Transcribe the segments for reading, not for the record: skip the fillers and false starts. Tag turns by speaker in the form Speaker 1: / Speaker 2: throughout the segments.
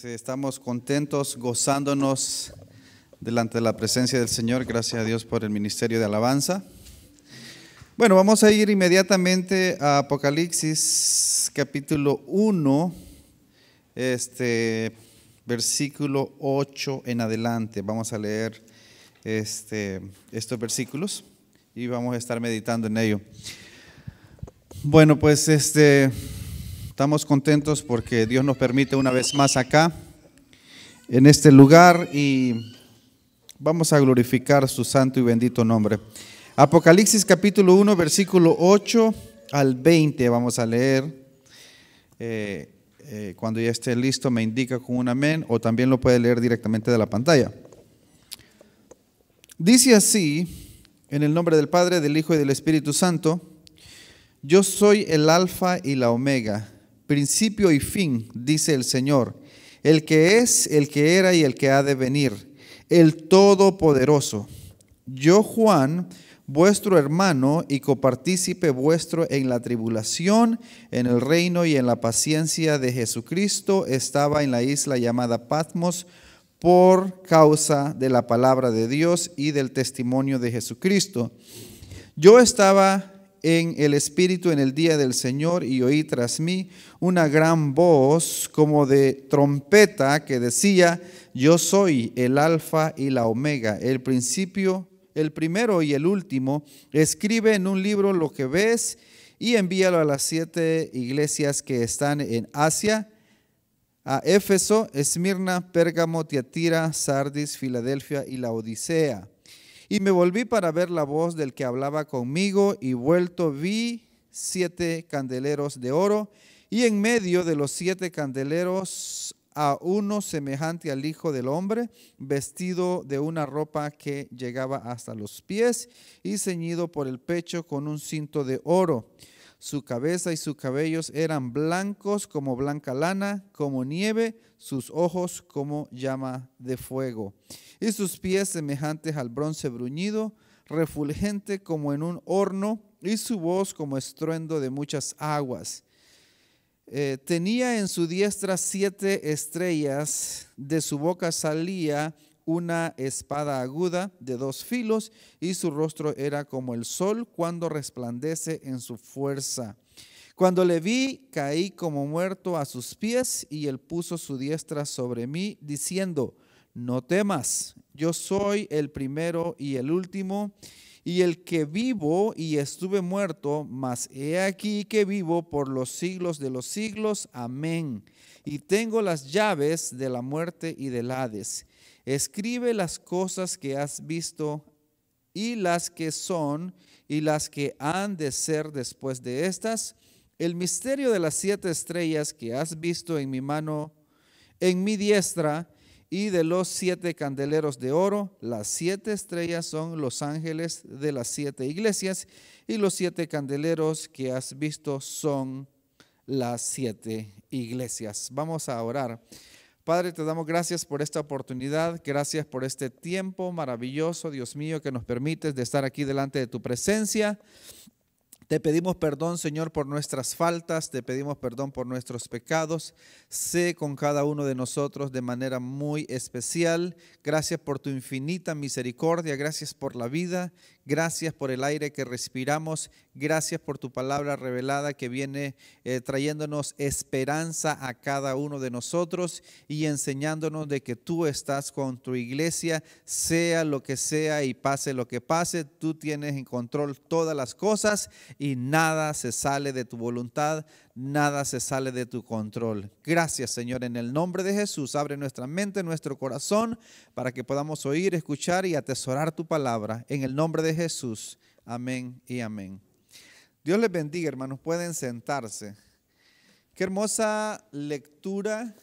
Speaker 1: Pues estamos contentos, gozándonos delante de la presencia del Señor. Gracias a Dios por el ministerio de alabanza. Bueno, vamos a ir inmediatamente a Apocalipsis capítulo 1, versículo 8 en adelante. Vamos a leer estos versículos y vamos a estar meditando en ello. Bueno, pues estamos contentos porque Dios nos permite una vez más acá, en este lugar, y vamos a glorificar su santo y bendito nombre. Apocalipsis capítulo 1, versículo 8 al 20, vamos a leer. Cuando ya esté listo me indica con un amén, o también lo puede leer directamente de la pantalla. Dice así, en el nombre del Padre, del Hijo y del Espíritu Santo: yo soy el Alfa y la Omega, principio y fin, dice el Señor, el que es, el que era y el que ha de venir, el Todopoderoso. Yo, Juan, vuestro hermano y copartícipe vuestro en la tribulación, en el reino y en la paciencia de Jesucristo, estaba en la isla llamada Patmos por causa de la palabra de Dios y del testimonio de Jesucristo. Yo estaba en el Espíritu en el día del Señor y oí tras mí una gran voz como de trompeta que decía: yo soy el Alfa y la Omega, el principio, el primero y el último. Escribe en un libro lo que ves y envíalo a las 7 iglesias que están en Asia: a Éfeso, Esmirna, Pérgamo, Tiatira, Sardis, Filadelfia y Laodicea. Y me volví para ver la voz del que hablaba conmigo, y vuelto vi 7 candeleros de oro, y en medio de los 7 candeleros a uno semejante al Hijo del Hombre, vestido de una ropa que llegaba hasta los pies y ceñido por el pecho con un cinto de oro. Su cabeza y sus cabellos eran blancos como blanca lana, como nieve, sus ojos como llama de fuego, y sus pies semejantes al bronce bruñido, refulgente como en un horno, y su voz como estruendo de muchas aguas. Tenía en su diestra 7 estrellas, de su boca salía una espada aguda de 2 filos, y su rostro era como el sol cuando resplandece en su fuerza. Cuando le vi, caí como muerto a sus pies, y él puso su diestra sobre mí, diciendo: no temas, yo soy el primero y el último, y el que vivo y estuve muerto, mas he aquí que vivo por los siglos de los siglos. Amén. Y tengo las llaves de la muerte y del Hades. Escribe las cosas que has visto, y las que son, y las que han de ser después de estas. El misterio de las 7 estrellas que has visto en mi mano, en mi diestra, y de los 7 candeleros de oro. Las 7 estrellas son los ángeles de las 7 iglesias, y los 7 candeleros que has visto son las 7 iglesias. Vamos a orar. Padre, te damos gracias por esta oportunidad, gracias por este tiempo maravilloso, Dios mío, que nos permites de estar aquí delante de tu presencia. Te pedimos perdón, Señor, por nuestras faltas, te pedimos perdón por nuestros pecados. Sé con cada uno de nosotros de manera muy especial. Gracias por tu infinita misericordia, gracias por la vida, gracias por el aire que respiramos, gracias por tu palabra revelada que viene trayéndonos esperanza a cada uno de nosotros y enseñándonos de que tú estás con tu iglesia, sea lo que sea y pase lo que pase, tú tienes en control todas las cosas y nada se sale de tu voluntad, nada se sale de tu control. Gracias, Señor, en el nombre de Jesús. Abre nuestra mente, nuestro corazón, para que podamos oír, escuchar y atesorar tu palabra. En el nombre de Jesús. Amén y amén. Dios les bendiga, hermanos. Pueden sentarse. Qué hermosa lectura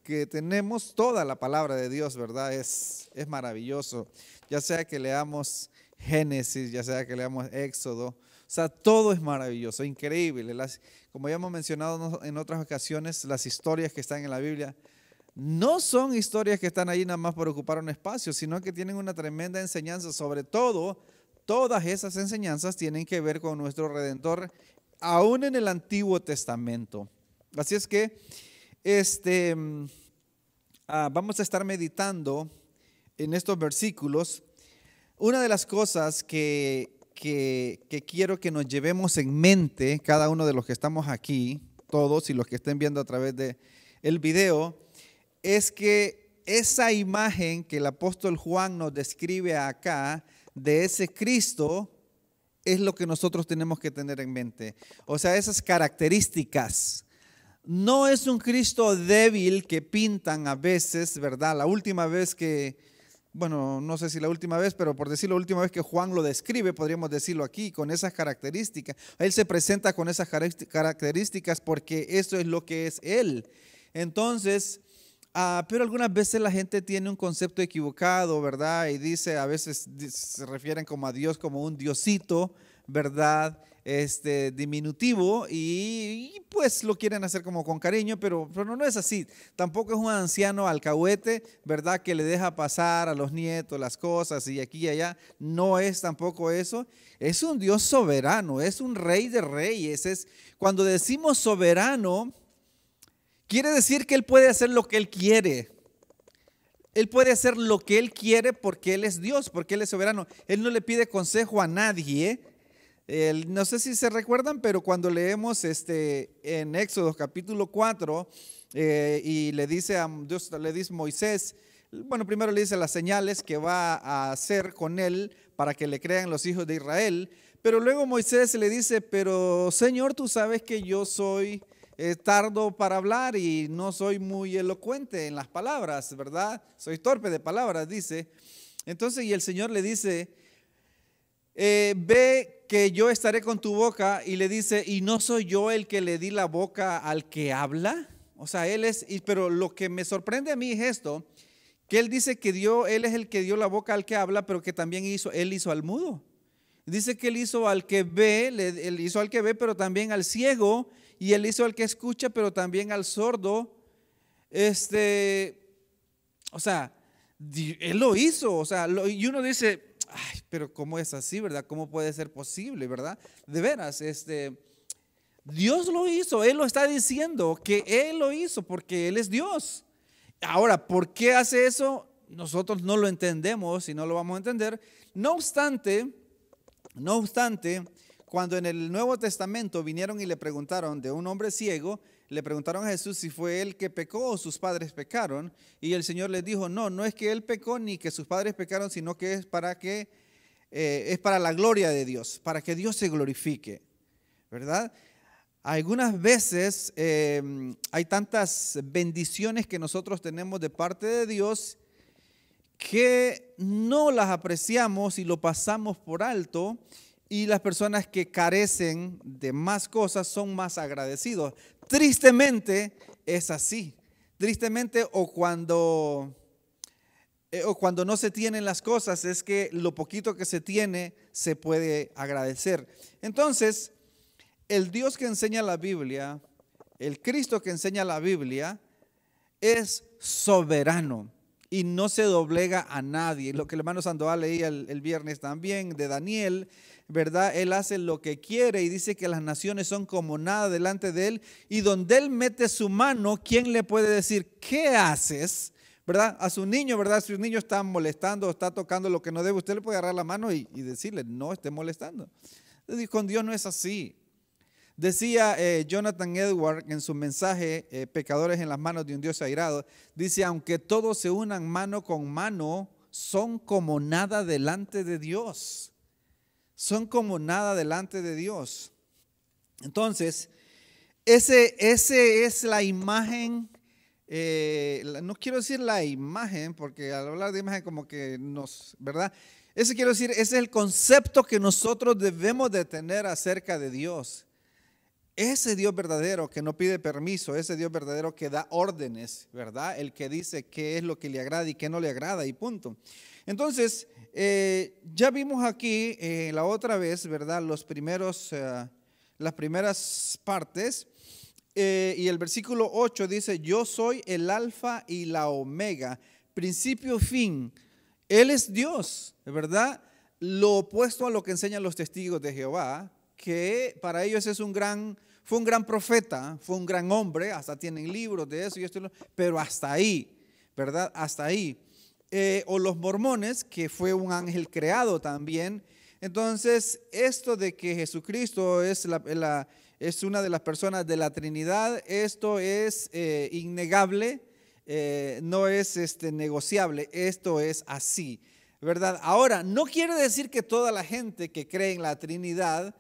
Speaker 1: que tenemos. Toda la palabra de Dios, ¿verdad? Es maravilloso. Ya sea que leamos Génesis, ya sea que leamos Éxodo. O sea, todo es maravilloso, increíble. Como ya hemos mencionado en otras ocasiones, las historias que están en la Biblia no son historias que están ahí nada más por ocupar un espacio, sino que tienen una tremenda enseñanza. Sobre todo, todas esas enseñanzas tienen que ver con nuestro Redentor, aún en el Antiguo Testamento. Así es que vamos a estar meditando en estos versículos. Una de las cosas que quiero que nos llevemos en mente, cada uno de los que estamos aquí, todos y los que estén viendo a través de el video, es que esa imagen que el apóstol Juan nos describe acá de ese Cristo es lo que nosotros tenemos que tener en mente. O sea, esas características. No es un Cristo débil que pintan a veces, ¿verdad? La última vez que, bueno, no sé si la última vez, pero por decirlo, la última vez que Juan lo describe, podríamos decirlo aquí, con esas características. Él se presenta con esas características porque eso es lo que es Él. Entonces, pero algunas veces la gente tiene un concepto equivocado, ¿verdad? Y dice, a veces se refieren como a Dios como un diosito, ¿verdad? Diminutivo y pues lo quieren hacer como con cariño, pero no es así. Tampoco es un anciano alcahuete, ¿verdad? Que le deja pasar a los nietos las cosas y aquí y allá. No es tampoco eso. Es un Dios soberano, es un rey de reyes. Cuando decimos soberano, quiere decir que Él puede hacer lo que Él quiere. Él puede hacer lo que Él quiere porque Él es Dios, porque Él es soberano. Él no le pide consejo a nadie. No sé si se recuerdan, pero cuando leemos en Éxodo capítulo 4 y le dice a Dios, le dice Moisés, bueno, primero le dice las señales que va a hacer con él para que le crean los hijos de Israel, pero luego Moisés le dice, pero Señor, tú sabes que yo soy tardo para hablar y no soy muy elocuente en las palabras, ¿verdad? Soy torpe de palabras, dice. Entonces, y el Señor le dice, ve que yo estaré con tu boca, y le dice, ¿y no soy yo el que le di la boca al que habla? O sea, Él es, pero lo que me sorprende a mí es esto, que Él dice que Él es el que dio la boca al que habla, pero que también Él hizo al mudo. Dice que Él hizo al que ve, Él hizo al que ve, pero también al ciego, y Él hizo al que escucha, pero también al sordo. O sea, Él lo hizo, o sea, y uno dice, ay, pero ¿cómo es así, verdad? ¿Cómo puede ser posible, verdad? De veras, Dios lo hizo, Él lo está diciendo que Él lo hizo porque Él es Dios. Ahora, ¿por qué hace eso? Nosotros no lo entendemos y no lo vamos a entender. No obstante, cuando en el Nuevo Testamento vinieron y le preguntaron de un hombre ciego, le preguntaron a Jesús si fue él que pecó o sus padres pecaron, y el Señor les dijo, no es que él pecó ni que sus padres pecaron, sino que es para la gloria de Dios, para que Dios se glorifique, ¿verdad? Algunas veces hay tantas bendiciones que nosotros tenemos de parte de Dios que no las apreciamos y lo pasamos por alto, y las personas que carecen de más cosas son más agradecidos. Tristemente es así. Tristemente o cuando no se tienen las cosas, es que lo poquito que se tiene se puede agradecer. Entonces, el Dios que enseña la Biblia, el Cristo que enseña la Biblia, es soberano y no se doblega a nadie. Lo que el hermano Sandoval leía el viernes también de Daniel, ¿verdad? Él hace lo que quiere y dice que las naciones son como nada delante de él, y donde él mete su mano, ¿quién le puede decir qué haces? ¿Verdad? A su niño, ¿verdad? Si un niño está molestando o está tocando lo que no debe, usted le puede agarrar la mano y decirle, no esté molestando. Con Dios no es así. Decía Jonathan Edwards en su mensaje, Pecadores en las manos de un Dios airado, dice, aunque todos se unan mano con mano, son como nada delante de Dios. Son como nada delante de Dios. Entonces, ese es la imagen, no quiero decir la imagen, porque al hablar de imagen como que ¿verdad? Quiero decir, ese es el concepto que nosotros debemos de tener acerca de Dios. Ese Dios verdadero que no pide permiso, ese Dios verdadero que da órdenes, ¿verdad? El que dice qué es lo que le agrada y qué no le agrada y punto. Entonces, ya vimos aquí la otra vez, ¿verdad? Las primeras partes, y el versículo 8 dice, yo soy el alfa y la omega, principio y fin. Él es Dios, ¿verdad? Lo opuesto a lo que enseñan los testigos de Jehová, que para ellos fue un gran profeta, fue un gran hombre, hasta tienen libros de eso y esto, pero hasta ahí, ¿verdad? Hasta ahí. O los mormones, que fue un ángel creado también. Entonces, esto de que Jesucristo es es una de las personas de la Trinidad, esto es innegable, no es negociable, esto es así, ¿verdad? Ahora, no quiere decir que toda la gente que cree en la Trinidad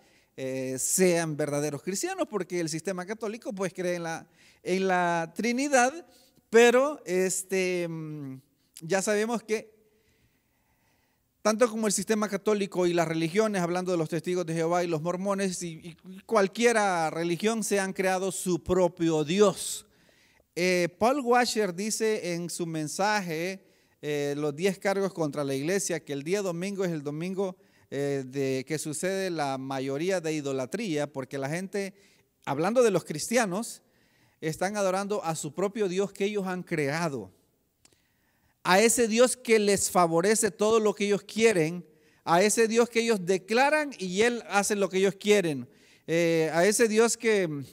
Speaker 1: sean verdaderos cristianos, porque el sistema católico pues cree en la Trinidad, pero ya sabemos que tanto como el sistema católico y las religiones, hablando de los testigos de Jehová y los mormones y cualquiera religión, se han creado su propio Dios. Paul Washer dice en su mensaje, los 10 cargos contra la iglesia, que el día domingo es el domingo de que sucede la mayoría de idolatría, porque la gente, hablando de los cristianos, están adorando a su propio Dios que ellos han creado. A ese Dios que les favorece todo lo que ellos quieren, a ese Dios que ellos declaran y Él hace lo que ellos quieren, a ese Dios que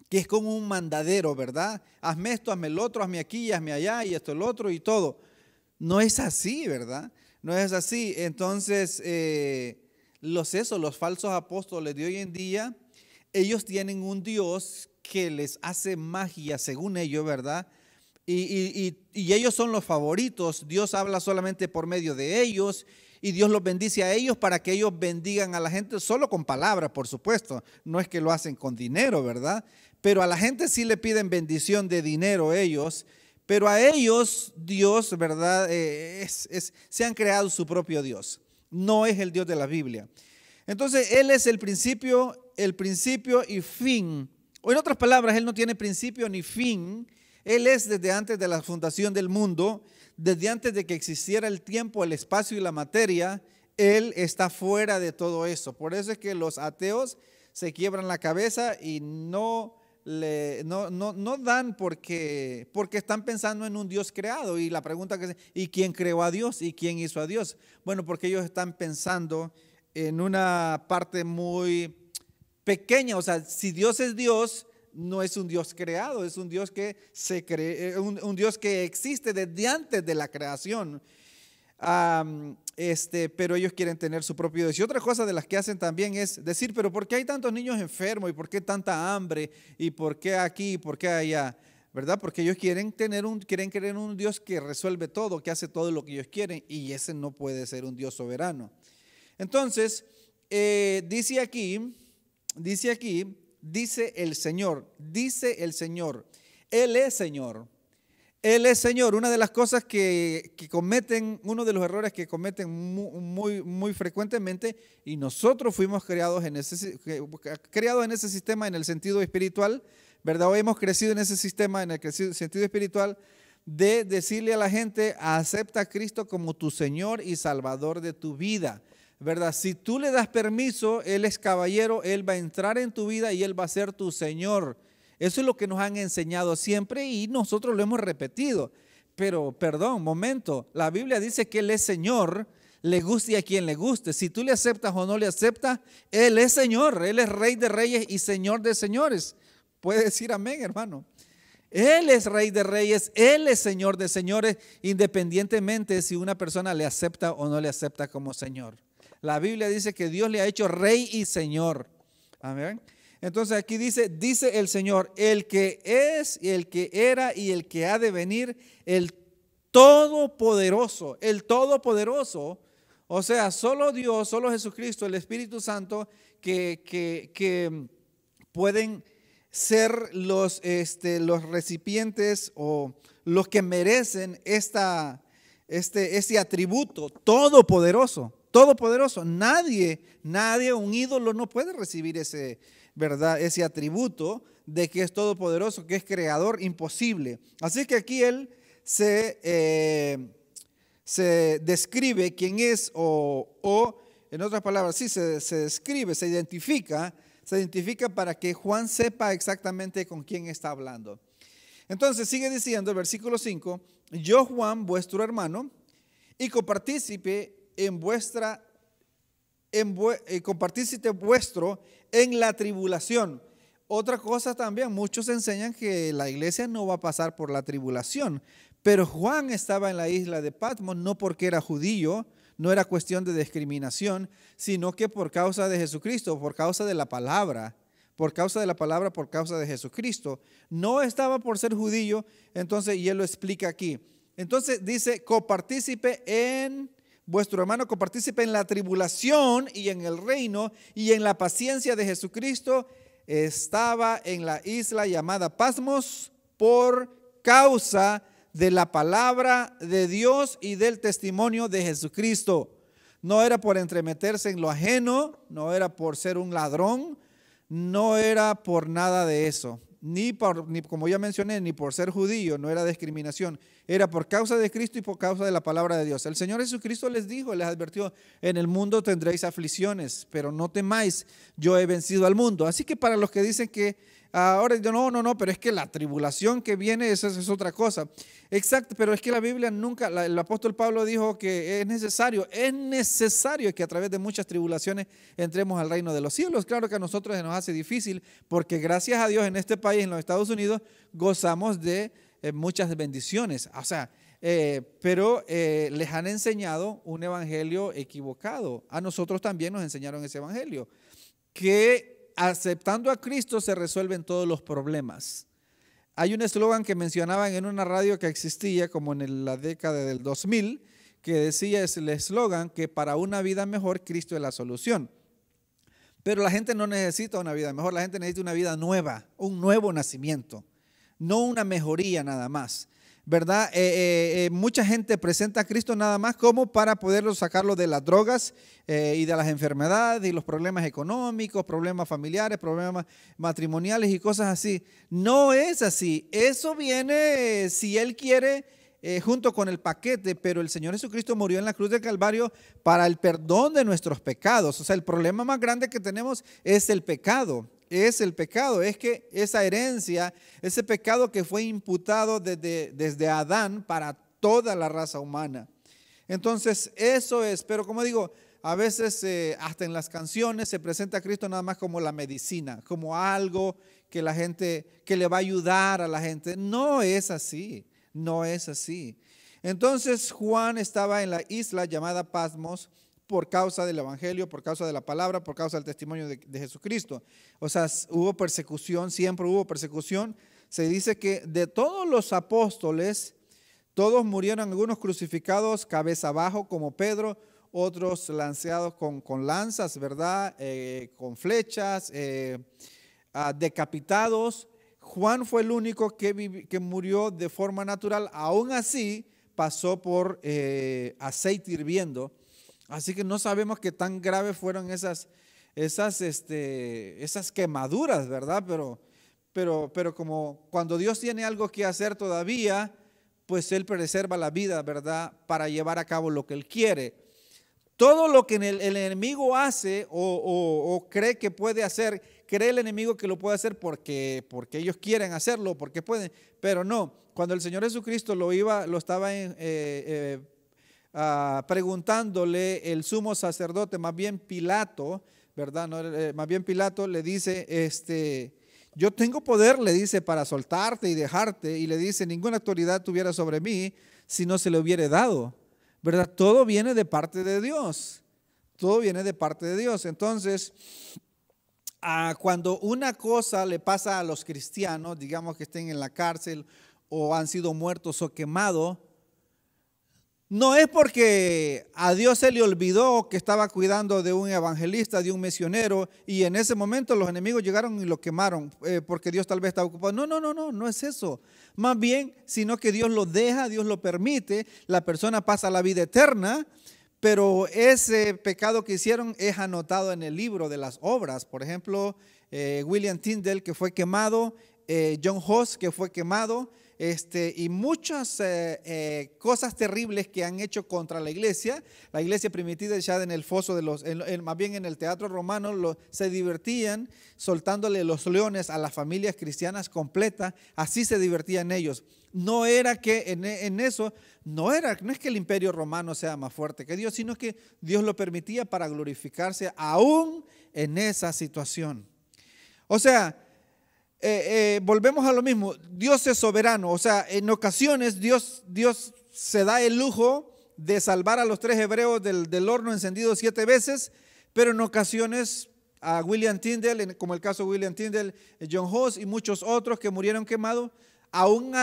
Speaker 1: es como un mandadero, ¿verdad? Hazme esto, hazme el otro, hazme aquí, hazme allá y esto, el otro y todo. No es así, ¿verdad? No es así. Entonces, los falsos apóstoles de hoy en día, ellos tienen un Dios que les hace magia, según ellos, ¿verdad? Y ellos son los favoritos. Dios habla solamente por medio de ellos y Dios los bendice a ellos para que ellos bendigan a la gente solo con palabras, por supuesto. No es que lo hacen con dinero, ¿verdad? Pero a la gente sí le piden bendición de dinero ellos, pero a ellos Dios, ¿verdad? Se han creado su propio Dios. No es el Dios de la Biblia. Entonces Él es el principio y fin. O en otras palabras, Él no tiene principio ni fin. Él es desde antes de la fundación del mundo, desde antes de que existiera el tiempo, el espacio y la materia. Él está fuera de todo eso. Por eso es que los ateos se quiebran la cabeza y no dan porque están pensando en un Dios creado. Y la pregunta que es, ¿y quién creó a Dios? ¿Y quién hizo a Dios? Bueno, porque ellos están pensando en una parte muy pequeña. O sea, si Dios es Dios, no es un Dios creado, es un Dios que un Dios que existe desde antes de la creación. Pero ellos quieren tener su propio Dios. Y otra cosa de las que hacen también es decir, pero ¿por qué hay tantos niños enfermos? ¿Y por qué tanta hambre? ¿Y por qué aquí? ¿Y por qué allá? ¿Verdad? Porque ellos quieren creer en un Dios que resuelve todo, que hace todo lo que ellos quieren, y ese no puede ser un Dios soberano. Entonces, dice aquí, dice el Señor, Él es Señor. Él es Señor. Una de las cosas que cometen, uno de los errores que cometen muy frecuentemente, y nosotros fuimos creados en ese sistema en el sentido espiritual, ¿verdad? Hoy hemos crecido en ese sistema en el sentido espiritual de decirle a la gente, acepta a Cristo como tu Señor y Salvador de tu vida, ¿verdad? Si tú le das permiso, Él es caballero, Él va a entrar en tu vida y Él va a ser tu Señor. Eso es lo que nos han enseñado siempre y nosotros lo hemos repetido. Pero, perdón, momento, la Biblia dice que Él es Señor, le guste a quien le guste. Si tú le aceptas o no le aceptas, Él es Señor, Él es Rey de reyes y Señor de señores. Puede decir amén, hermano. Él es Rey de reyes, Él es Señor de señores, independientemente si una persona le acepta o no le acepta como Señor. La Biblia dice que Dios le ha hecho Rey y Señor. Amén. Entonces aquí dice el Señor, el que es, y el que era y el que ha de venir, el Todopoderoso, o sea, solo Dios, solo Jesucristo, el Espíritu Santo, que pueden ser los recipientes o los que merecen este atributo todopoderoso. Nadie, un ídolo no puede recibir ¿verdad? Ese atributo de que es todopoderoso, que es creador, imposible. Así que aquí Él se describe quién es o en otras palabras, sí, se describe, se identifica para que Juan sepa exactamente con quién está hablando. Entonces sigue diciendo el versículo 5, yo Juan, vuestro hermano, y copartícipe copartícipe vuestro en la tribulación. Otra cosa también, muchos enseñan que la iglesia no va a pasar por la tribulación, Pero Juan estaba en la isla de Patmos no porque era judío, no era cuestión de discriminación, sino que por causa de Jesucristo, por causa de la palabra, por causa de la palabra, por causa de Jesucristo. No estaba por ser judío, entonces, y él lo explica aquí. Entonces dice, copartícipe en vuestro hermano, copartícipe en la tribulación y en el reino y en la paciencia de Jesucristo. Estaba en la isla llamada Patmos por causa de la palabra de Dios y del testimonio de Jesucristo. No era por entremeterse en lo ajeno, no era por ser un ladrón, no era por nada de eso, ni como ya mencioné, ni por ser judío, no era discriminación, era por causa de Cristo y por causa de la palabra de Dios. El Señor Jesucristo les dijo, les advirtió, en el mundo tendréis aflicciones, pero no temáis, yo he vencido al mundo. Así que para los que dicen que ahora no, pero es que la tribulación que viene, esa es otra cosa. Exacto, pero es que la Biblia nunca, el apóstol Pablo dijo que es necesario que a través de muchas tribulaciones entremos al reino de los cielos. Claro que a nosotros se nos hace difícil porque gracias a Dios en este país, en los Estados Unidos, gozamos de muchas bendiciones. O sea, pero les han enseñado un evangelio equivocado. A nosotros también nos enseñaron ese evangelio, que aceptando a Cristo se resuelven todos los problemas. Hay un eslogan que mencionaban en una radio que existía como en la década del 2000, que decía, es el eslogan que para una vida mejor Cristo es la solución. Pero la gente no necesita una vida mejor, la gente necesita una vida nueva, un nuevo nacimiento, no una mejoría nada más. ¿Verdad? Mucha gente presenta a Cristo nada más como para poderlo sacarlo de las drogas y de las enfermedades y los problemas económicos, problemas familiares, problemas matrimoniales y cosas así. No es así. Eso viene, si Él quiere, junto con el paquete, pero el Señor Jesucristo murió en la cruz del Calvario para el perdón de nuestros pecados. O sea, el problema más grande que tenemos es el pecado. Es el pecado, es que esa herencia, ese pecado que fue imputado desde Adán para toda la raza humana. Entonces eso es, pero como digo, a veces hasta en las canciones se presenta a Cristo nada más como la medicina, como algo que la gente, que le va a ayudar a la gente. No es así, no es así. Entonces Juan estaba en la isla llamada Patmos por causa del evangelio, por causa de la palabra, por causa del testimonio de Jesucristo. O sea, hubo persecución, siempre hubo persecución. Se dice que de todos los apóstoles, todos murieron, algunos crucificados cabeza abajo como Pedro, otros lanceados con lanzas, ¿verdad? Con flechas, decapitados. Juan fue el único que murió de forma natural. Aún así, pasó por aceite hirviendo. Así que no sabemos qué tan graves fueron esas quemaduras, ¿verdad? Pero como cuando Dios tiene algo que hacer todavía, pues Él preserva la vida, ¿verdad? Para llevar a cabo lo que Él quiere. Todo lo que el enemigo hace o cree que puede hacer, cree el enemigo que lo puede hacer porque ellos quieren hacerlo, porque pueden, pero no. Cuando el Señor Jesucristo lo estaba preguntándole el sumo sacerdote, más bien Pilato, ¿verdad? No, más bien Pilato le dice, yo tengo poder, le dice, para soltarte y dejarte, y le dice, ninguna autoridad tuviera sobre mí si no se le hubiera dado, ¿verdad? Todo viene de parte de Dios, todo viene de parte de Dios. Entonces, cuando una cosa le pasa a los cristianos, digamos que estén en la cárcel o han sido muertos o quemados, no es porque a Dios se le olvidó que estaba cuidando de un evangelista, de un misionero, y en ese momento los enemigos llegaron y lo quemaron porque Dios tal vez estaba ocupado. No es eso. Más bien, sino que Dios lo deja, Dios lo permite, la persona pasa a la vida eterna, pero ese pecado que hicieron es anotado en el libro de las obras. Por ejemplo, William Tyndale, que fue quemado, John Huss, que fue quemado, y muchas cosas terribles que han hecho contra la iglesia primitiva ya en el foso más bien en el teatro romano, se divertían soltándole los leones a las familias cristianas completas, así se divertían ellos. No era que en eso, no es que el imperio romano sea más fuerte que Dios, sino que Dios lo permitía para glorificarse aún en esa situación. O sea, volvemos a lo mismo. Dios es soberano. O sea, en ocasiones Dios se da el lujo de salvar a los 3 hebreos del horno encendido 7 veces, pero en ocasiones a William Tyndale, como el caso de William Tyndale, John Hus y muchos otros que murieron quemados, aún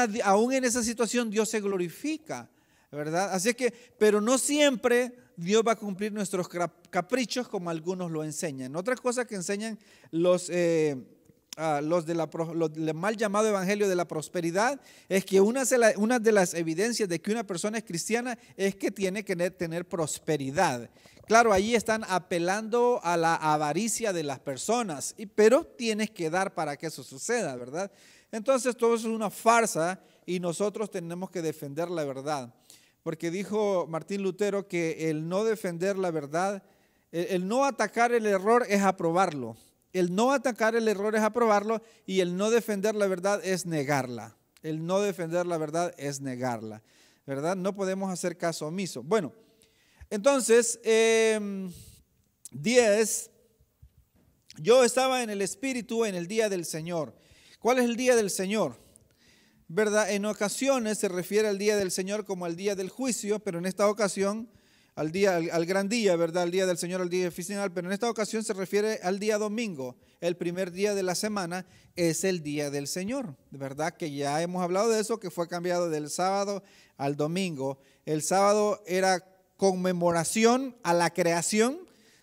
Speaker 1: en esa situación Dios se glorifica, ¿verdad? Así que, pero no siempre Dios va a cumplir nuestros caprichos como algunos lo enseñan. Otra cosa que enseñan los del mal llamado evangelio de la prosperidad es que una de las evidencias de que una persona es cristiana es que tiene que tener prosperidad. Claro, allí están apelando a la avaricia de las personas, pero tienes que dar para que eso suceda, ¿verdad? Entonces todo eso es una farsa y nosotros tenemos que defender la verdad. Porque dijo Martín Lutero que el no defender la verdad, el no atacar el error es aprobarlo. El no atacar el error es aprobarlo y el no defender la verdad es negarla. El no defender la verdad es negarla, ¿verdad? No podemos hacer caso omiso. Bueno, entonces, 10, yo estaba en el Espíritu en el día del Señor. ¿Cuál es el día del Señor? ¿Verdad? En ocasiones se refiere al día del Señor como al día del juicio, pero en esta ocasión al gran día, ¿verdad? Al día del Señor, al día final, pero en esta ocasión se refiere al día domingo. El primer día de la semana es el día del Señor, ¿verdad? Que ya hemos hablado de eso, que fue cambiado del sábado al domingo. El sábado era conmemoración a la creación.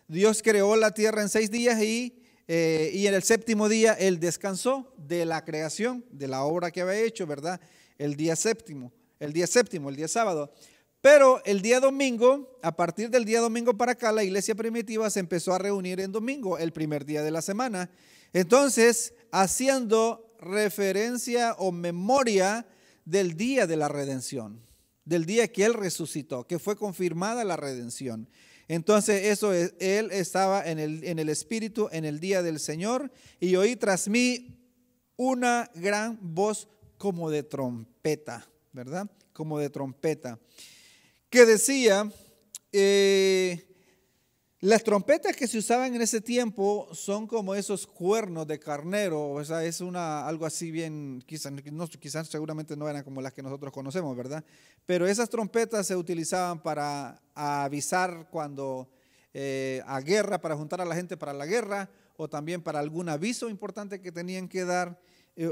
Speaker 1: Dios creó la tierra en 6 días y en el séptimo día Él descansó de la creación, de la obra que había hecho, ¿verdad? El día séptimo, el día sábado. Pero el día domingo, a partir del día domingo para acá, la iglesia primitiva se empezó a reunir en domingo, el primer día de la semana. Entonces, haciendo referencia o memoria del día de la redención, del día que Él resucitó, que fue confirmada la redención. Entonces, eso es, Él estaba en el Espíritu en el día del Señor y oí tras mí una gran voz como de trompeta, ¿verdad? Como de trompeta. Que decía, las trompetas que se usaban en ese tiempo son como esos cuernos de carnero, o sea, es algo así bien, quizás seguramente no eran como las que nosotros conocemos, ¿verdad? Pero esas trompetas se utilizaban para avisar cuando a guerra, para juntar a la gente para la guerra, o también para algún aviso importante que tenían que dar,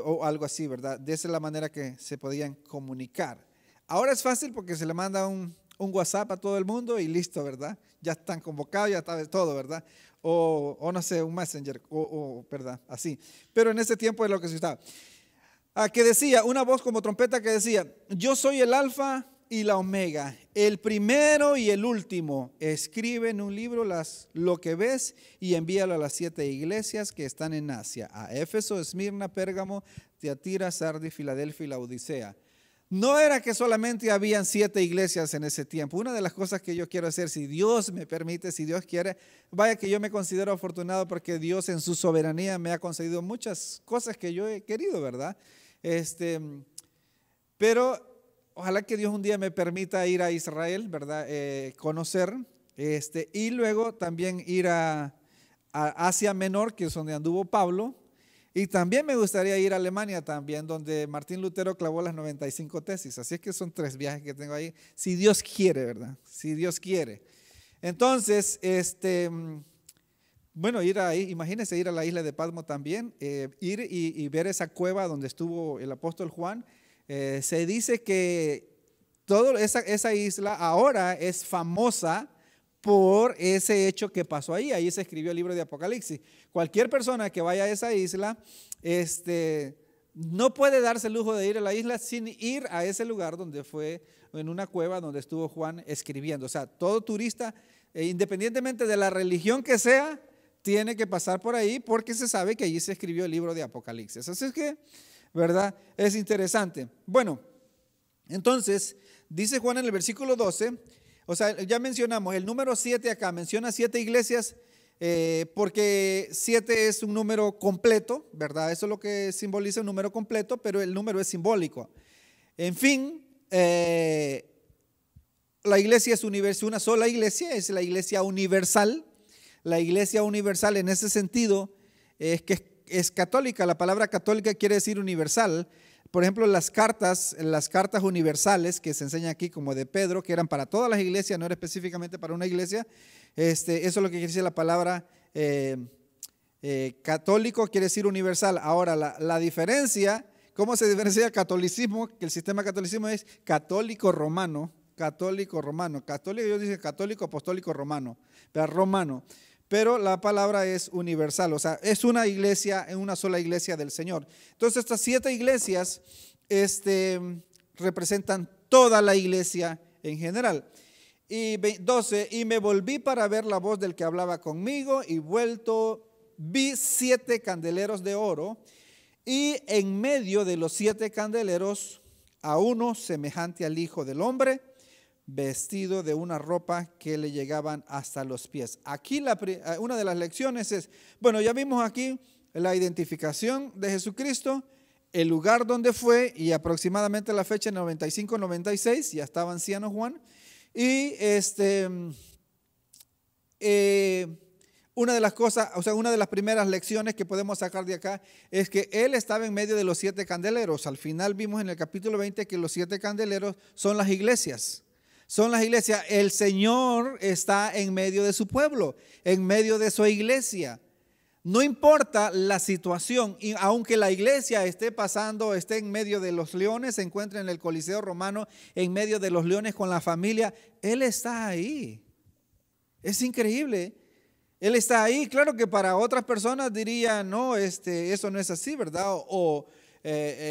Speaker 1: o algo así, ¿verdad? De esa es la manera que se podían comunicar. Ahora es fácil porque se le manda un WhatsApp a todo el mundo y listo, ¿verdad? Ya están convocados, ya está todo, ¿verdad? O no sé, un Messenger, ¿verdad? Así. Pero en ese tiempo es lo que se usaba. Que decía, una voz como trompeta que decía, yo soy el alfa y la omega, el primero y el último. Escribe en un libro lo que ves y envíalo a las 7 iglesias que están en Asia, a Éfeso, Esmirna, Pérgamo, Tiatira, Sardis, Filadelfia y la Odisea. No era que solamente habían 7 iglesias en ese tiempo. Una de las cosas que yo quiero hacer, si Dios me permite, si Dios quiere, vaya que yo me considero afortunado porque Dios en su soberanía me ha concedido muchas cosas que yo he querido, ¿verdad? Pero ojalá que Dios un día me permita ir a Israel, ¿verdad? Conocer, y luego también ir a Asia Menor, que es donde anduvo Pablo. Y también me gustaría ir a Alemania también, donde Martín Lutero clavó las 95 tesis. Así es que son 3 viajes que tengo ahí, si Dios quiere, ¿verdad? Si Dios quiere. Entonces, bueno, ir ahí, imagínense ir a la isla de Patmos también, ir y ver esa cueva donde estuvo el apóstol Juan. Se dice que toda esa isla ahora es famosa por ese hecho que pasó ahí. Ahí se escribió el libro de Apocalipsis. Cualquier persona que vaya a esa isla, no puede darse el lujo de ir a la isla sin ir a ese lugar donde fue, en una cueva donde estuvo Juan escribiendo. O sea, todo turista, independientemente de la religión que sea, tiene que pasar por ahí porque se sabe que allí se escribió el libro de Apocalipsis. Así es que, ¿verdad? Es interesante. Bueno, entonces, dice Juan en el versículo 12, o sea, ya mencionamos el número 7 acá, menciona 7 iglesias porque 7 es un número completo, ¿verdad? Eso es lo que simboliza un número completo, pero el número es simbólico. En fin, la iglesia es una sola iglesia, es la iglesia universal. La iglesia universal en ese sentido es que es católica. La palabra católica quiere decir universal. Por ejemplo, las cartas universales que se enseñan aquí, como de Pedro, que eran para todas las iglesias, no era específicamente para una iglesia. Eso es lo que quiere decir la palabra católico, quiere decir universal. Ahora, la diferencia, ¿cómo se diferencia el catolicismo? Que el sistema catolicismo es católico romano. Católico romano. Católico, ellos dicen católico, apostólico romano. Pero romano. Pero la palabra es universal, o sea, es una iglesia, una sola iglesia del Señor. Entonces, estas 7 iglesias representan toda la iglesia en general. Y 12, y me volví para ver la voz del que hablaba conmigo, y vuelto vi 7 candeleros de oro, y en medio de los 7 candeleros a uno semejante al Hijo del Hombre, vestido de una ropa que le llegaban hasta los pies. Aquí una de las lecciones es, bueno, ya vimos aquí la identificación de Jesucristo, el lugar donde fue y aproximadamente la fecha 95-96, ya estaba anciano Juan. Y una de las cosas, o sea, una de las primeras lecciones que podemos sacar de acá es que él estaba en medio de los 7 candeleros. Al final vimos en el capítulo 20 que los 7 candeleros son las iglesias. Son las iglesias. El Señor está en medio de su pueblo, en medio de su iglesia. No importa la situación, y aunque la iglesia esté en medio de los leones, se encuentra en el Coliseo Romano, en medio de los leones con la familia, Él está ahí. Es increíble. Él está ahí. Claro que para otras personas dirían, no, eso no es así, ¿verdad?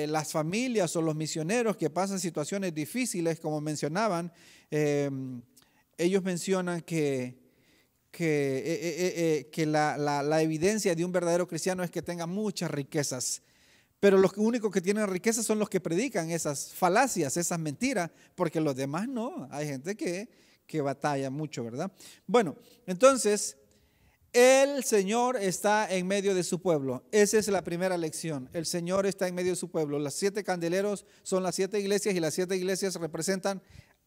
Speaker 1: Las familias o los misioneros que pasan situaciones difíciles, como mencionaban, ellos mencionan que la evidencia de un verdadero cristiano es que tenga muchas riquezas. Pero los únicos que tienen riquezas son los que predican esas falacias, esas mentiras, porque los demás no. Hay gente que batalla mucho, ¿verdad? Bueno, entonces, el Señor está en medio de su pueblo. Esa es la primera lección. El Señor está en medio de su pueblo. Los 7 candeleros son las 7 iglesias, y las 7 iglesias representan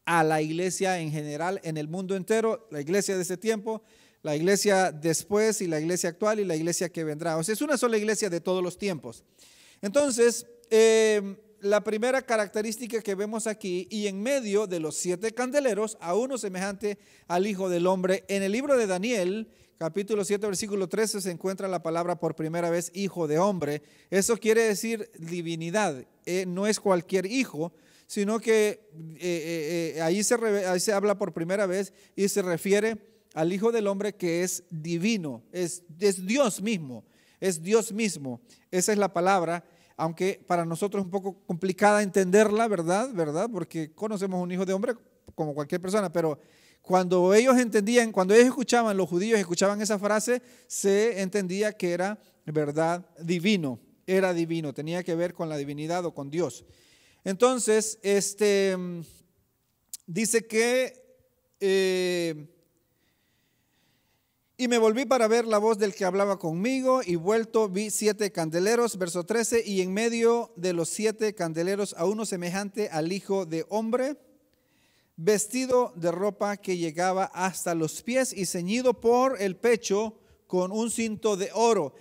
Speaker 1: a la iglesia en general en el mundo entero, la iglesia de ese tiempo, la iglesia después y la iglesia actual y la iglesia que vendrá. O sea, es una sola iglesia de todos los tiempos. Entonces, la primera característica que vemos aquí, y en medio de los 7 candeleros, a uno semejante al Hijo del Hombre. En el libro de Daniel, capítulo 7, versículo 13, se encuentra la palabra por primera vez Hijo de Hombre. Eso quiere decir divinidad. No es cualquier hijo, sino que ahí se habla por primera vez y se refiere al Hijo del Hombre, que es divino, es Dios mismo, es Dios mismo. Esa es la palabra, aunque para nosotros es un poco complicada entenderla, ¿verdad? Porque conocemos un Hijo de Hombre como cualquier persona, pero cuando ellos escuchaban, los judíos escuchaban esa frase, se entendía que era, ¿verdad?, divino, era divino, tenía que ver con la divinidad o con Dios. Entonces, dice que, y me volví para ver la voz del que hablaba conmigo, y vuelto vi 7 candeleros, verso 13, y en medio de los 7 candeleros a uno semejante al Hijo de Hombre, vestido de ropa que llegaba hasta los pies y ceñido por el pecho con un cinto de oro.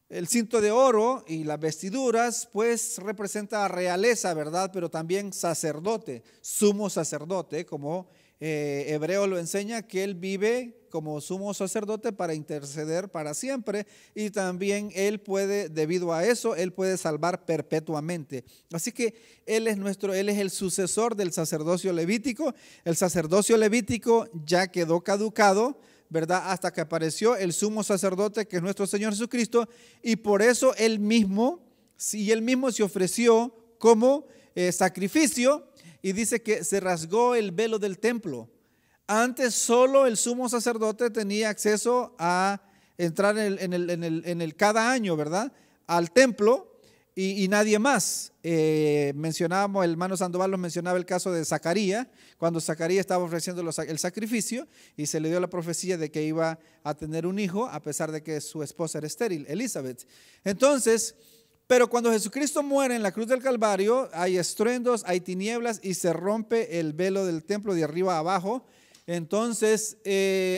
Speaker 1: El cinto de oro y las vestiduras pues representa realeza, ¿verdad? Pero también sacerdote, sumo sacerdote, como Hebreo lo enseña, que él vive como sumo sacerdote para interceder para siempre, y también él puede, debido a eso, él puede salvar perpetuamente. Así que él es el sucesor del sacerdocio levítico. El sacerdocio levítico ya quedó caducado, ¿verdad?, hasta que apareció el sumo sacerdote, que es nuestro Señor Jesucristo, y por eso él mismo se ofreció como sacrificio, y dice que se rasgó el velo del templo. Antes solo el sumo sacerdote tenía acceso a entrar en el cada año, ¿verdad?, al templo, y nadie más. Mencionábamos, el hermano Sandoval nos mencionaba el caso de Zacarías, cuando Zacarías estaba ofreciendo el sacrificio y se le dio la profecía de que iba a tener un hijo a pesar de que su esposa era estéril, Elizabeth. Entonces, pero cuando Jesucristo muere en la cruz del Calvario, hay estruendos, hay tinieblas y se rompe el velo del templo de arriba a abajo. Entonces,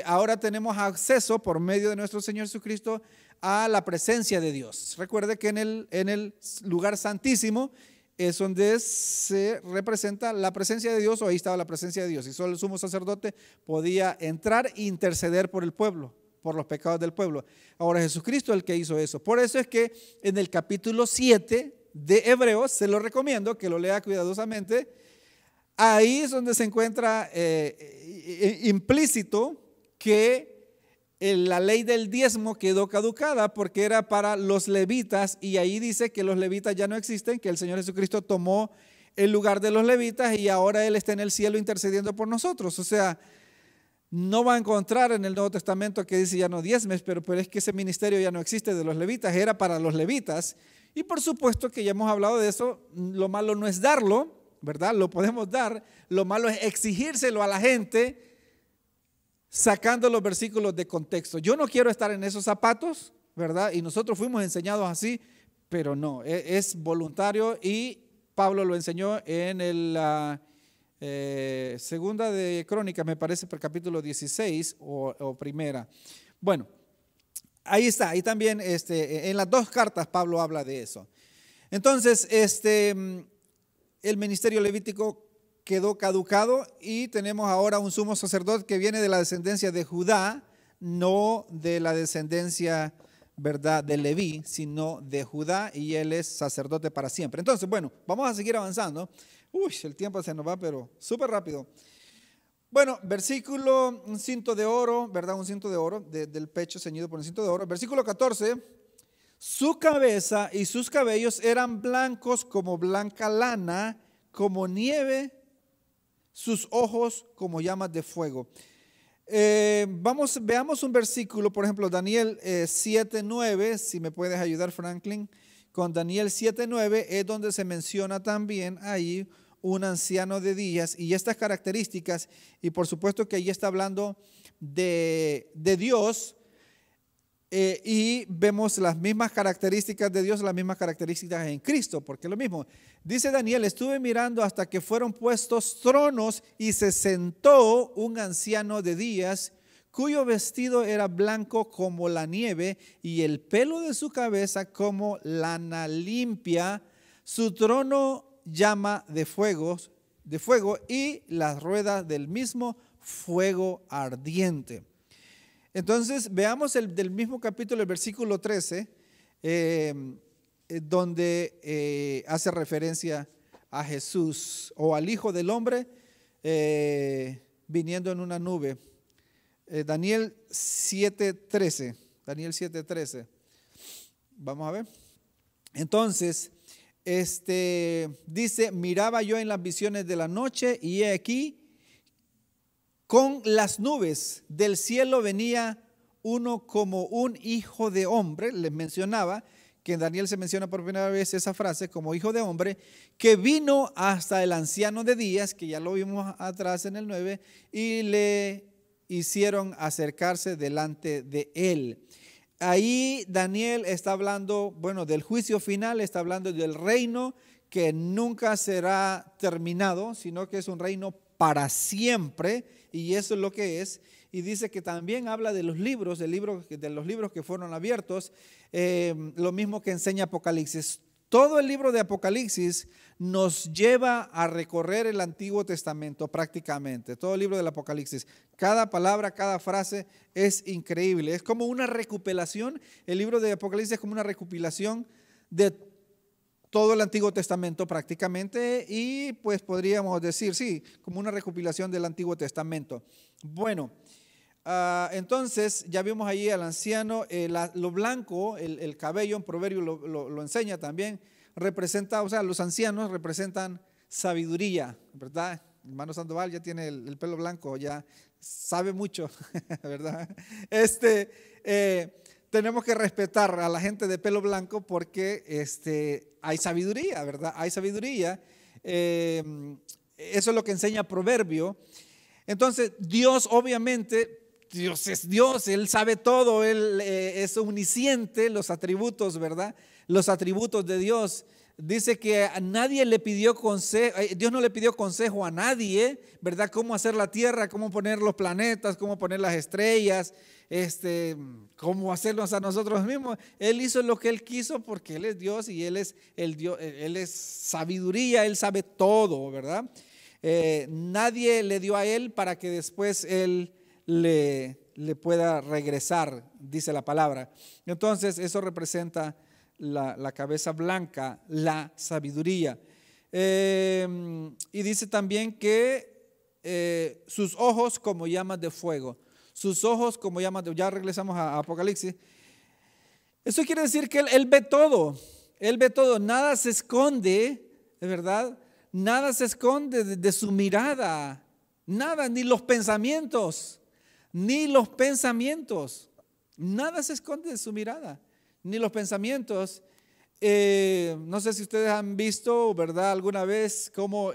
Speaker 1: ahora tenemos acceso por medio de nuestro Señor Jesucristo a la presencia de Dios. Recuerde que en el lugar santísimo es donde se representa la presencia de Dios, o ahí estaba la presencia de Dios, y solo el sumo sacerdote podía entrar e interceder por el pueblo, por los pecados del pueblo. Ahora Jesucristo es el que hizo eso. Por eso es que en el capítulo 7 de Hebreos, se lo recomiendo que lo lea cuidadosamente, ahí es donde se encuentra implícito que la ley del diezmo quedó caducada porque era para los levitas, y ahí dice que los levitas ya no existen, que el Señor Jesucristo tomó el lugar de los levitas y ahora Él está en el cielo intercediendo por nosotros. O sea, no va a encontrar en el Nuevo Testamento que dice ya no diezmes, pero es que ese ministerio ya no existe de los levitas, era para los levitas. Y por supuesto que ya hemos hablado de eso, lo malo no es darlo, ¿verdad? Lo podemos dar, lo malo es exigírselo a la gente sacando los versículos de contexto. Yo no quiero estar en esos zapatos, ¿verdad? Y nosotros fuimos enseñados así, pero no, es voluntario, y Pablo lo enseñó en la segunda de Crónicas, me parece, por capítulo 16 o primera. Bueno, ahí está, ahí también en las dos cartas Pablo habla de eso. Entonces, el ministerio levítico quedó caducado y tenemos ahora un sumo sacerdote que viene de la descendencia de Judá, no de la descendencia, ¿verdad?, de Leví, sino de Judá, y él es sacerdote para siempre. Entonces, bueno, vamos a seguir avanzando. Uy, el tiempo se nos va, pero súper rápido. Bueno, versículo, un cinto de oro, ¿verdad? Un cinto de oro, del pecho ceñido por un cinto de oro. Versículo 14, su cabeza y sus cabellos eran blancos como blanca lana, como nieve, sus ojos como llamas de fuego. Veamos un versículo, por ejemplo, Daniel 7:9, si me puedes ayudar, Franklin, con Daniel 7:9 es donde se menciona también ahí un anciano de días y estas características, y por supuesto que ahí está hablando de Dios, y vemos las mismas características de Dios, las mismas características en Cristo, porque es lo mismo. Dice Daniel, estuve mirando hasta que fueron puestos tronos y se sentó un anciano de días, cuyo vestido era blanco como la nieve y el pelo de su cabeza como lana limpia, su trono llama de fuego y las ruedas del mismo fuego ardiente. Entonces veamos del mismo capítulo, el versículo 13, donde hace referencia a Jesús o al Hijo del Hombre viniendo en una nube. Daniel 7:13. Daniel 7:13. Vamos a ver. Entonces, dice, miraba yo en las visiones de la noche y he aquí, con las nubes del cielo venía uno como un hijo de hombre. Les mencionaba que en Daniel se menciona por primera vez esa frase, como hijo de hombre, que vino hasta el anciano de días, que ya lo vimos atrás en el 9, y le hicieron acercarse delante de él. Ahí Daniel está hablando, bueno, del juicio final, está hablando del reino que nunca será terminado, sino que es un reino para siempre, y eso es lo que es. Y dice que también habla de los libros, de los libros que fueron abiertos, lo mismo que enseña Apocalipsis. Todo el libro de Apocalipsis nos lleva a recorrer el Antiguo Testamento prácticamente, todo el libro del Apocalipsis. Cada palabra, cada frase es increíble, es como una recopilación. El libro de Apocalipsis es como una recopilación de todo el Antiguo Testamento prácticamente, y pues podríamos decir, sí, como una recopilación del Antiguo Testamento. Bueno, entonces ya vimos ahí al anciano, lo blanco, el cabello, en Proverbio lo enseña también, representa, o sea, los ancianos representan sabiduría, ¿verdad? Hermano Sandoval ya tiene el pelo blanco, ya sabe mucho, ¿verdad? Tenemos que respetar a la gente de pelo blanco porque hay sabiduría, ¿verdad? Hay sabiduría. Eso es lo que enseña Proverbio. Entonces, Dios, obviamente, Dios es Dios, Él sabe todo, Él es omnisciente, los atributos, ¿verdad? Los atributos de Dios
Speaker 2: Dice que a nadie le pidió consejo, Dios no le pidió consejo a nadie, ¿verdad? Cómo hacer la tierra, cómo poner los planetas, cómo poner las estrellas, cómo hacernos a nosotros mismos. Él hizo lo que Él quiso porque Él es Dios y Él es el Dios, Él es sabiduría, Él sabe todo, ¿verdad? Nadie le dio a Él para que después Él le pueda regresar, dice la palabra. Entonces eso representa la cabeza blanca, la sabiduría. Y dice también que sus ojos como llamas de fuego. Sus ojos como llamas de... Ya regresamos a Apocalipsis. Eso quiere decir que él ve todo. Él ve todo. Nada se esconde, ¿de verdad? Nada se esconde de su mirada. Nada, ni los pensamientos. Ni los pensamientos. Nada se esconde de su mirada. Ni los pensamientos. No sé si ustedes han visto, ¿verdad? Alguna vez cómo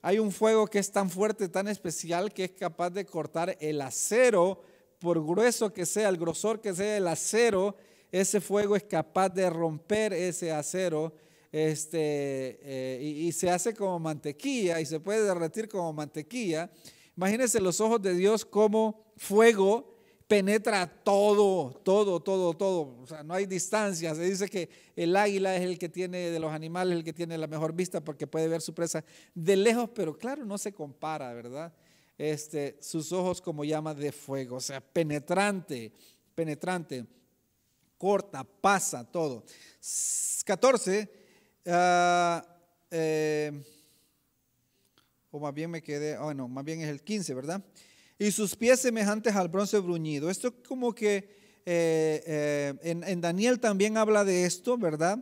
Speaker 2: hay un fuego que es tan fuerte, tan especial, que es capaz de cortar el acero, por grueso que sea, el grosor que sea el acero, ese fuego es capaz de romper ese acero, y se hace como mantequilla y se puede derretir como mantequilla. Imagínense los ojos de Dios como fuego. Penetra todo. O sea, no hay distancia. Se dice que el águila es el que tiene, de los animales, el que tiene la mejor vista porque puede ver su presa de lejos, pero claro, no se compara, ¿verdad? Sus ojos como llamas de fuego, o sea, penetrante, corta, pasa todo. 14, o más bien me quedé, no, más bien es el 15, ¿verdad? Y sus pies semejantes al bronce bruñido. Esto como que en Daniel también habla de esto, ¿verdad?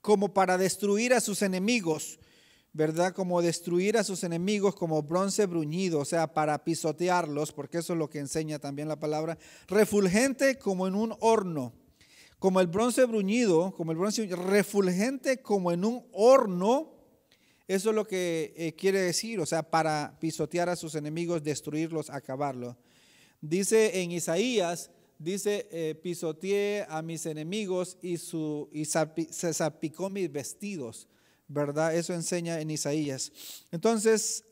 Speaker 2: Como para destruir a sus enemigos, ¿verdad? Como destruir a sus enemigos como bronce bruñido, o sea, para pisotearlos, porque eso es lo que enseña también la palabra. Refulgente como en un horno, como el bronce bruñido, refulgente como en un horno. Eso es lo que quiere decir, o sea, para pisotear a sus enemigos, destruirlos, acabarlos. Dice en Isaías, pisoteé a mis enemigos y se salpicó mis vestidos, ¿verdad? Eso enseña en Isaías. Entonces,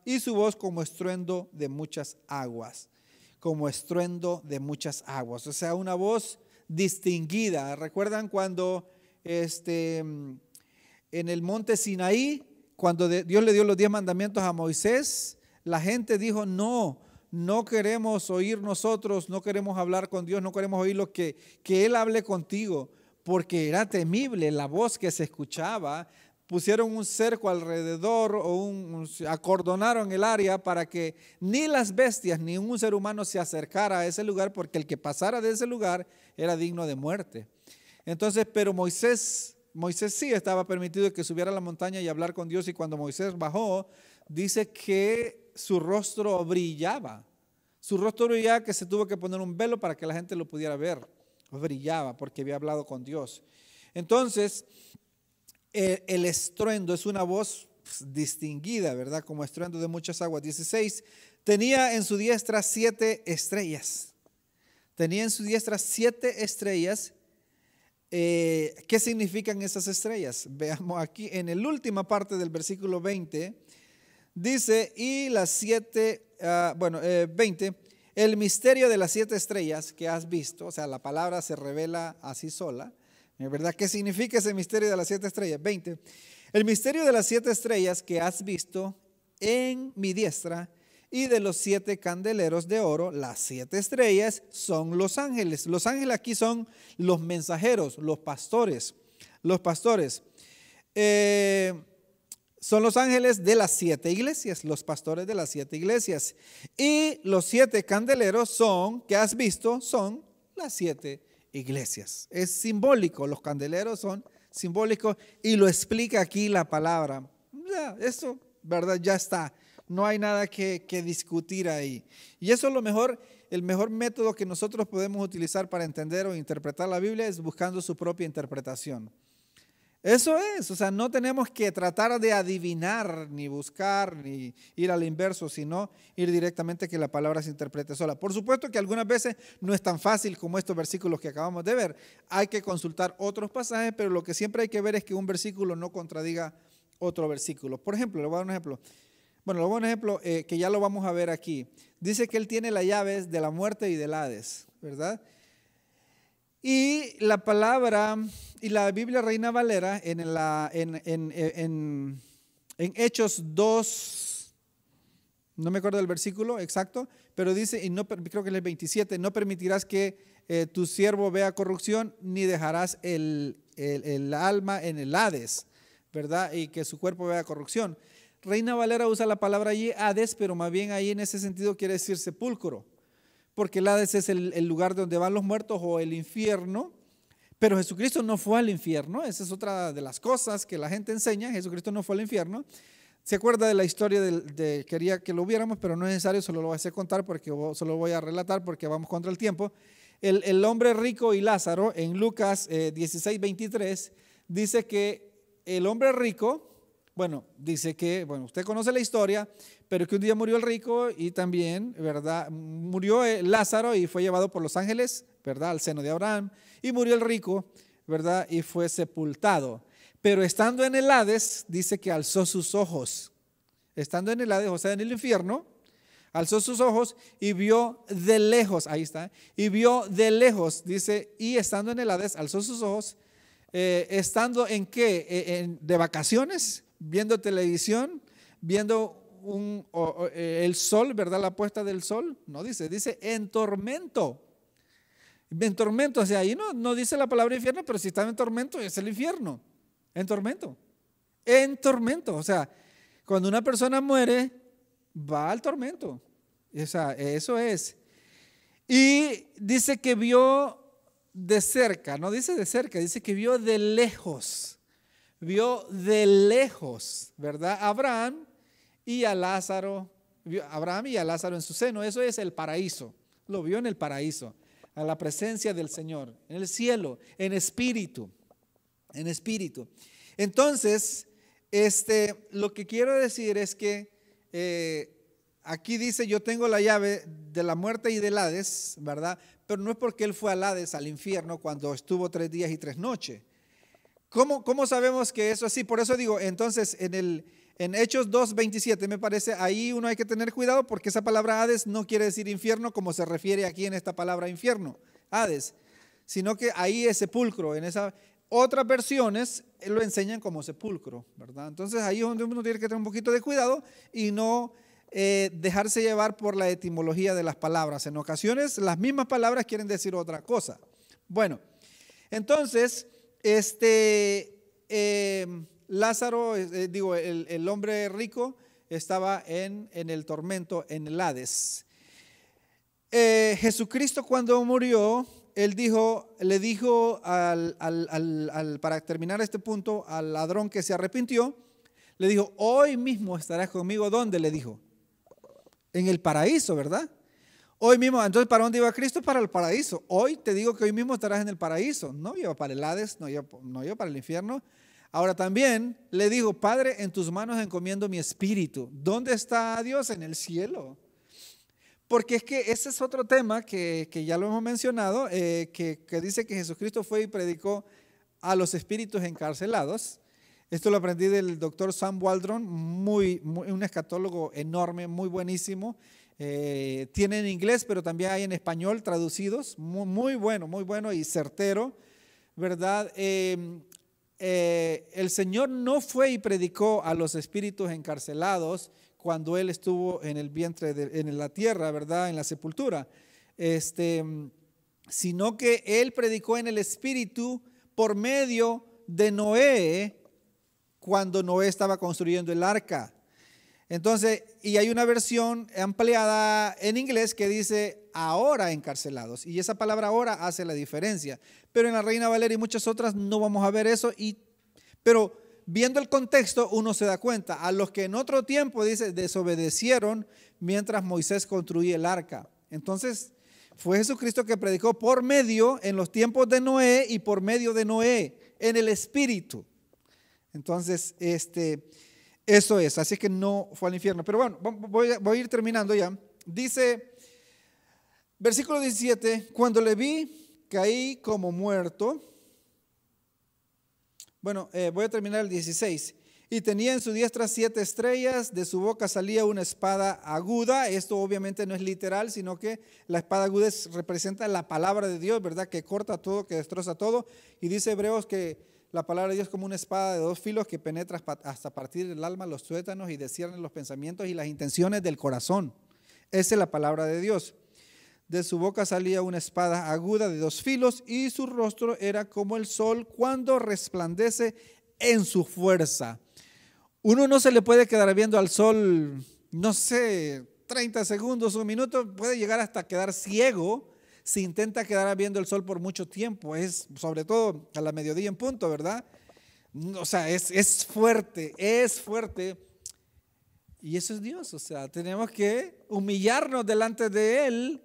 Speaker 2: y su voz como estruendo de muchas aguas, o sea, una voz distinguida. ¿Recuerdan cuando en el monte Sinaí, cuando Dios le dio los 10 mandamientos a Moisés, la gente dijo, no queremos oír nosotros, no queremos hablar con Dios, no queremos oír lo que Él hable contigo, porque era temible la voz que se escuchaba. Pusieron un cerco alrededor acordonaron el área para que ni las bestias ni un ser humano se acercara a ese lugar, porque el que pasara de ese lugar era digno de muerte. Entonces, pero Moisés sí estaba permitido que subiera a la montaña y hablar con Dios, y cuando Moisés bajó, dice que su rostro brillaba. Que se tuvo que poner un velo para que la gente lo pudiera ver. Brillaba porque había hablado con Dios. Entonces, el estruendo es una voz distinguida, ¿verdad? Como estruendo de muchas aguas. 16, tenía en su diestra 7 estrellas. ¿Qué significan esas estrellas? Veamos aquí en la última parte del versículo 20, dice, y las 20, el misterio de las 7 estrellas que has visto, o sea, la palabra se revela así sola, ¿verdad? ¿Qué significa ese misterio de las 7 estrellas? 20, el misterio de las 7 estrellas que has visto en mi diestra, y de los 7 candeleros de oro, las 7 estrellas son los ángeles. Los ángeles aquí son los mensajeros, los pastores. Son los ángeles de las 7 iglesias, los pastores de las 7 iglesias. Y los 7 candeleros ¿qué has visto? Son las 7 iglesias. Es simbólico, los candeleros son simbólicos y lo explica aquí la palabra. Ya, eso, ¿verdad? Ya está. No hay nada que discutir ahí. Y eso es el mejor método que nosotros podemos utilizar para entender o interpretar la Biblia, es buscando su propia interpretación. Eso es, o sea, no tenemos que tratar de adivinar, ni buscar, ni ir al inverso, sino ir directamente que la palabra se interprete sola. Por supuesto que algunas veces no es tan fácil como estos versículos que acabamos de ver. Hay que consultar otros pasajes, pero lo que siempre hay que ver es que un versículo no contradiga otro versículo. Por ejemplo, le voy a dar un ejemplo. Bueno, le voy a dar un ejemplo que ya lo vamos a ver aquí. Dice que Él tiene las llaves de la muerte y del Hades, ¿verdad? Y la palabra y la Biblia Reina Valera en Hechos 2, no me acuerdo del versículo exacto, pero dice, y no, creo que es el 27, no permitirás que tu siervo vea corrupción, ni dejarás el alma en el Hades, ¿verdad? Y que su cuerpo vea corrupción. Reina Valera usa la palabra allí Hades, pero más bien ahí en ese sentido quiere decir sepulcro, porque el Hades es el lugar donde van los muertos o el infierno, pero Jesucristo no fue al infierno. Esa es otra de las cosas que la gente enseña. Jesucristo no fue al infierno. ¿Se acuerda de la historia quería que lo viéramos, pero no es necesario, solo lo voy a hacer contar porque solo voy a relatar porque vamos contra el tiempo. El hombre rico y Lázaro en Lucas 16, 23 dice que el hombre rico, dice que, usted conoce la historia, pero que un día murió el rico y también, ¿verdad? Murió Lázaro y fue llevado por los ángeles, ¿verdad? Al seno de Abraham. Y murió el rico, ¿verdad? Y fue sepultado. Pero estando en el Hades, dice que alzó sus ojos. Estando en el Hades, o sea, en el infierno, alzó sus ojos y vio de lejos, ahí está, y vio de lejos, dice, y estando en el Hades, alzó sus ojos, estando en qué, de vacaciones, viendo televisión, viendo el sol, ¿verdad? La puesta del sol, no dice en tormento. En tormento, o sea, ahí no dice la palabra infierno, pero si está en tormento es el infierno. En tormento. En tormento, o sea, cuando una persona muere, va al tormento. O sea, eso es. Y dice que vio de cerca, no dice de cerca, dice que vio de lejos. Vio de lejos, ¿verdad? Abraham y a Lázaro en su seno. Eso es el paraíso. Lo vio en el paraíso, a la presencia del Señor, en el cielo, en espíritu. En espíritu. Entonces, lo que quiero decir es que aquí dice, yo tengo la llave de la muerte y del Hades, ¿verdad? Pero no es porque Él fue al Hades, al infierno, cuando estuvo 3 días y 3 noches. ¿Cómo sabemos que eso es así? Por eso digo, entonces en Hechos 2:27 me parece, ahí uno hay que tener cuidado porque esa palabra Hades no quiere decir infierno como se refiere aquí en esta palabra infierno, Hades, sino que ahí es sepulcro. En esas otras versiones lo enseñan como sepulcro, ¿verdad? Entonces ahí es donde uno tiene que tener un poquito de cuidado y no dejarse llevar por la etimología de las palabras. En ocasiones las mismas palabras quieren decir otra cosa. Bueno, entonces Lázaro, el hombre rico estaba en el tormento, en el Hades. Jesucristo cuando murió, Él le dijo para terminar este punto, al ladrón que se arrepintió, le dijo, hoy mismo estarás conmigo. ¿Dónde? Le dijo, en el paraíso, ¿verdad? Hoy mismo. Entonces, ¿para dónde iba Cristo? Para el paraíso. Hoy te digo que hoy mismo estarás en el paraíso. No iba para el Hades, no iba para el infierno. Ahora también le dijo, Padre, en tus manos encomiendo mi espíritu. ¿Dónde está Dios? En el cielo. Porque es que ese es otro tema que ya lo hemos mencionado, que dice que Jesucristo fue y predicó a los espíritus encarcelados. Esto lo aprendí del doctor Sam Waldron, un escatólogo enorme, muy buenísimo. Tiene en inglés, pero también hay en español traducidos, muy bueno y certero, ¿verdad? El Señor no fue y predicó a los espíritus encarcelados cuando Él estuvo en el vientre, en la tierra, ¿verdad? En la sepultura, sino que Él predicó en el espíritu por medio de Noé, cuando Noé estaba construyendo el arca. Entonces, y hay una versión ampliada en inglés que dice ahora encarcelados, y esa palabra ahora hace la diferencia, pero en la Reina Valera y muchas otras no vamos a ver eso, pero viendo el contexto uno se da cuenta, a los que en otro tiempo dice desobedecieron mientras Moisés construía el arca. Entonces fue Jesucristo que predicó por medio en los tiempos de Noé y por medio de Noé en el espíritu. Entonces, eso es, así que no fue al infierno. Pero bueno, voy a ir terminando ya. Dice, versículo 17, cuando le vi, caí como muerto. Bueno, voy a terminar el 16. Y tenía en su diestra 7 estrellas, de su boca salía una espada aguda. Esto obviamente no es literal, sino que la espada aguda representa la palabra de Dios, ¿verdad? Que corta todo, que destroza todo. Y dice Hebreos que la palabra de Dios es como una espada de 2 filos que penetra hasta partir del alma, los tuétanos y descierne los pensamientos y las intenciones del corazón. Esa es la palabra de Dios. De su boca salía una espada aguda de 2 filos y su rostro era como el sol cuando resplandece en su fuerza. Uno no se le puede quedar viendo al sol, no sé, 30 segundos, un minuto, puede llegar hasta quedar ciego si intenta quedar viendo el sol por mucho tiempo. Es sobre todo a la mediodía en punto, ¿verdad? O sea, es fuerte, es fuerte. Y eso es Dios, o sea, tenemos que humillarnos delante de Él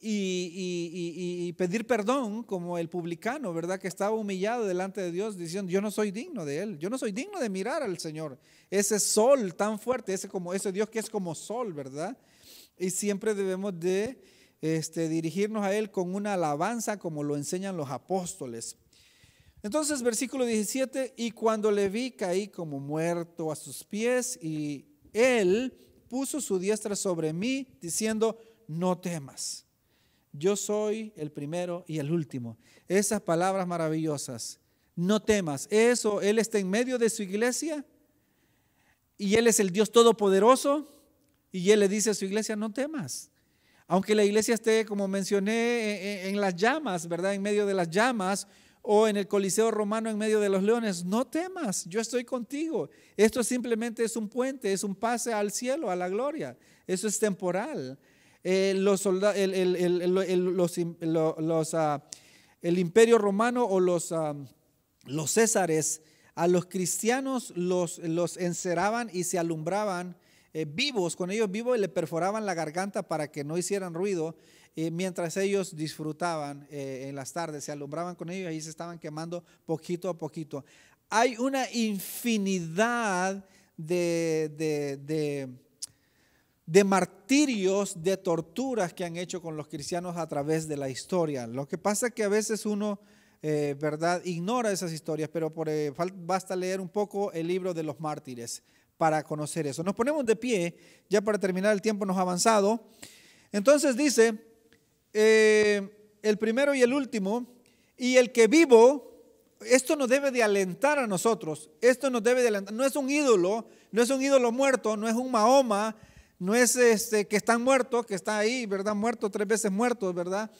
Speaker 2: y pedir perdón como el publicano, ¿verdad? Que estaba humillado delante de Dios diciendo, yo no soy digno de Él, yo no soy digno de mirar al Señor. Ese sol tan fuerte, ese Dios que es como sol, ¿verdad? Y siempre debemos de dirigirnos a Él con una alabanza como lo enseñan los apóstoles. Entonces, versículo 17, y cuando le vi caí como muerto a sus pies y Él puso su diestra sobre mí diciendo, no temas. Yo soy el primero y el último. Esas palabras maravillosas. No temas. Eso, Él está en medio de su iglesia y Él es el Dios todopoderoso y Él le dice a su iglesia, no temas. Aunque la iglesia esté, como mencioné, en las llamas, ¿verdad? En medio de las llamas o en el Coliseo Romano en medio de los leones, no temas, yo estoy contigo. Esto simplemente es un puente, es un pase al cielo, a la gloria. Eso es temporal. El imperio romano o los césares a los cristianos los encerraban y se alumbraban vivos, con ellos vivos, y le perforaban la garganta para que no hicieran ruido mientras ellos disfrutaban en las tardes, se alumbraban con ellos y ahí se estaban quemando poquito a poquito. Hay una infinidad de martirios, de torturas que han hecho con los cristianos a través de la historia. Lo que pasa es que a veces uno, ¿verdad?, ignora esas historias, pero basta leer un poco el libro de los mártires para conocer eso. Nos ponemos de pie, ya para terminar, el tiempo nos ha avanzado. Entonces dice, el primero y el último, y el que vivo, esto nos debe de alentar a nosotros, esto nos debe de alentar. No es un ídolo muerto, no es un Mahoma, no es que están muertos, que está ahí, ¿verdad? Muerto 3 veces muerto, ¿verdad?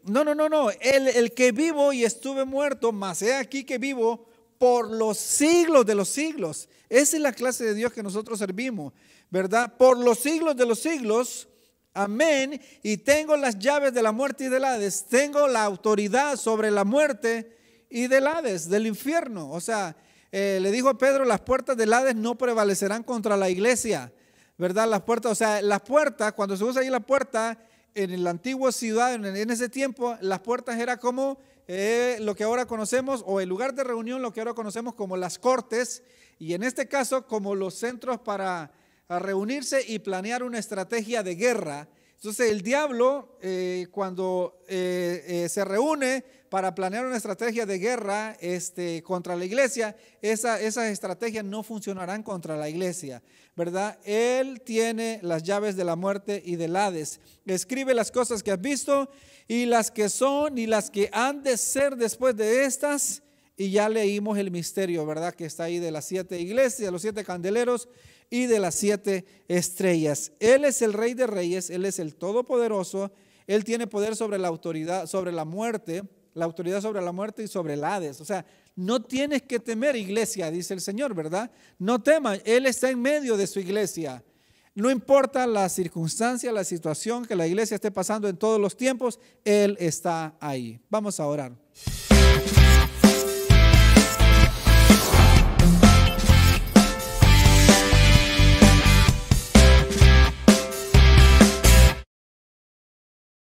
Speaker 2: No. El que vivo y estuve muerto, mas he aquí que vivo por los siglos de los siglos. Esa es la clase de Dios que nosotros servimos, ¿verdad? Por los siglos de los siglos, amén. Y tengo las llaves de la muerte y del Hades. Tengo la autoridad sobre la muerte y del Hades, del infierno. O sea, le dijo a Pedro, las puertas del Hades no prevalecerán contra la iglesia, ¿verdad? Las puertas, o sea, las puertas, cuando se usa ahí la puerta, en la antigua ciudad, en ese tiempo, las puertas era como lo que ahora conocemos, o el lugar de reunión, lo que ahora conocemos como las cortes, y en este caso como los centros para reunirse y planear una estrategia de guerra. Entonces el diablo, cuando se reúne para planear una estrategia de guerra contra la iglesia, esas estrategias no funcionarán contra la iglesia, ¿verdad? Él tiene las llaves de la muerte y del Hades. Escribe las cosas que has visto y las que son y las que han de ser después de estas. Y ya leímos el misterio, ¿verdad? Que está ahí de las 7 iglesias, los 7 candeleros y de las 7 estrellas. Él es el Rey de Reyes, Él es el Todopoderoso. Él tiene poder sobre la autoridad, sobre la muerte, la autoridad sobre la muerte y sobre el Hades. O sea, no tienes que temer, iglesia, dice el Señor, ¿verdad? No temas, Él está en medio de su iglesia. No importa la circunstancia, la situación que la iglesia esté pasando en todos los tiempos, Él está ahí. Vamos a orar.